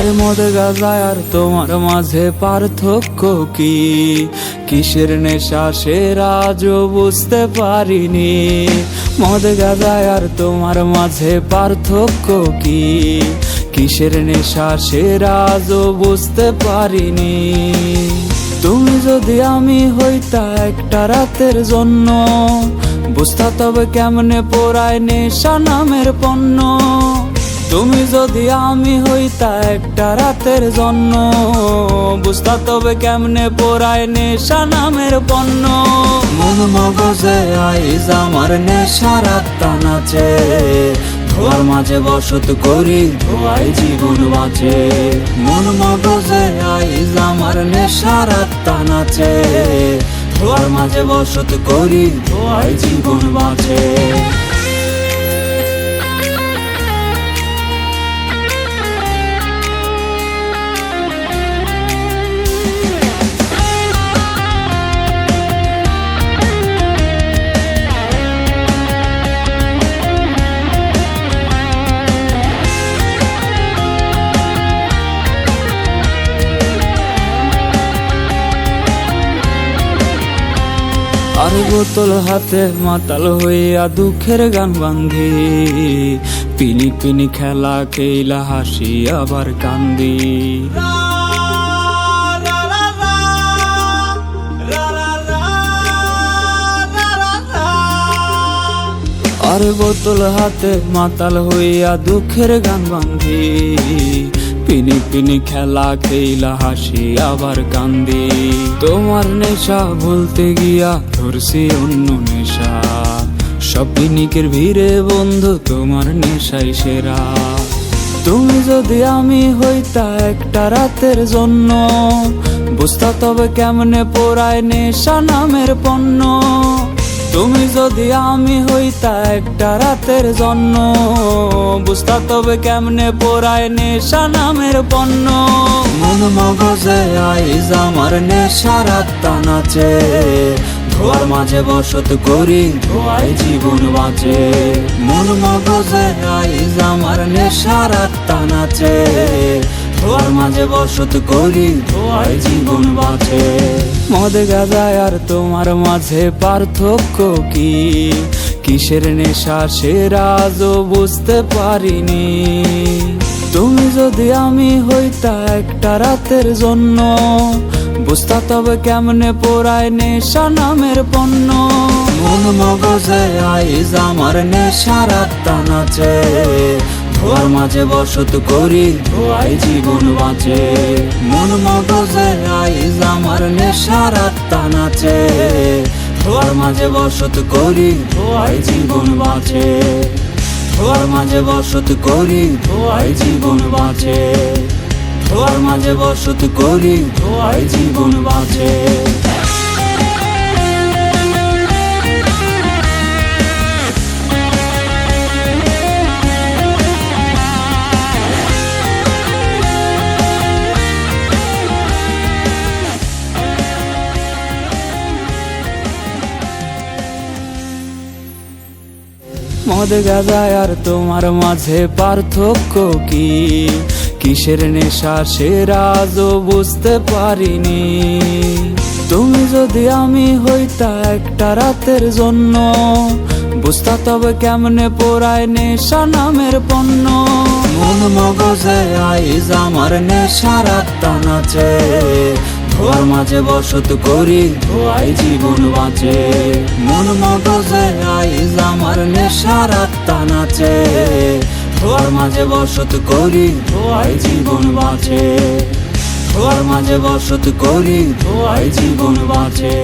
আরে মদ গাঁজা আর তোমার মাঝে পার্থক্য কি? কিসের নেশা সেরা আজও বুঝতে পারিনি। মদ গাঁজা আর তোমার মাঝে পার্থক্য কি? কিসের নেশা সেরা আজও বুঝতে পারিনি। তুমি যদি আমি হইতা একটা রাতের জন্য, বুঝতা তবে কেমনে পোড়ায় নেশা নামের পণ্য। তুমি যদি আমি হইতা একটা রাতের জন্য, বুঝতা তবে কেমনে পোড়ায় নেশা নামের পণ্য। মন মগজে আইজ আমার নেশার আত্মা নাচে, ধোয়ার মাঝে বসত করি ধোয়াই জীবন বাঁচে। মন মগজে আইজ আমার নেশার আত্মা নাচে, ধোয়ার মাঝে বসত করি ধোয়াই জীবন বাঁচে। আর বোতল হাতে মাতাল হইয়া দুঃখের গান বান্ধি, পিনি পিনি খেলা খেলা হাসি আবার কান্দি। আর বোতল হাতে মাতাল হইয়া দুঃখের গান বান্ধি, পিনি পিনি খেলা খেলা হাসি আবার কান্দি। তোমার নেশা ভুলতে গিয়া ধরছি অন্য নেশা, সব পিনিকের ভিড়ে বন্ধু তোমার নেশাই সেরা। তুমি যদি আমি হইতা একটা রাতের জন্য, বুঝতা তবে কেমনে পোড়ায় নেশা নামের পণ্য। তুমি যদি আমি হইতা একটা রাতের জন্য, বুঝতা তবে কেমনে পোড়ায় নেশা নামের পণ্য। মন মগজে আইজ আমার নেশার আত্মা নাচে, ধোয়ার মাঝে বসত করি ধোয়াই জীবন বাঁচে। মন মগজে আইজ আমার নেশার আত্মা নাচে, ধোয়ার মাঝে বসত করি ধোয়াই জীবন বাঁচে। মদ গাঁজা আর তোমার মাঝে পার্থক্য কি? কিসের নেশা সেরা আজও বুঝতে পারিনি। তুমি যদি আমি হইতা একটা রাতের জন্য, বুঝতা তবে কেমনে পোড়ায় নেশা নামের পণ্য। মন মগজে আইজ আমার নেশার আত্মা নাচে, ধোয়ার মাঝে বসত করি ধোয়াই জীবন বাঁচে। মন মগজে আইজ আমার নেশার আত্মা নাচে, ধোয়ার মাঝে বসত করি ধোয়াই জীবন বাঁচে। ধোয়ার মাঝে বসত করি ধোয়াই জীবন বাঁচে। ধোয়ার মাঝে বসত করি ধোয়াই জীবন বাঁচে। মদ গাঁজা আর তোমার মাঝে পার্থক্য কি? কিসের নেশা সেরা আজও বুঝতে পারিনি। তুমি যদি আমি হইতা একটা রাতের জন্য, বুঝতা তবে কেমনে পোড়ায় নেশা নামের পণ্য। মন মগজে আইজ আমার নেশার আত্মা নাচে, ধোয়ার মাঝে বসত করি ধোয়াই জীবন বাঁচে। মন মগজে আইজ আমার নেশার আত্মা নাচে, ধোয়ার মাঝে বসত করি ধোয়াই জীবন বাঁচে। ধোয়ার মাঝে বসত করি ধোয়াই জীবন বাঁচে।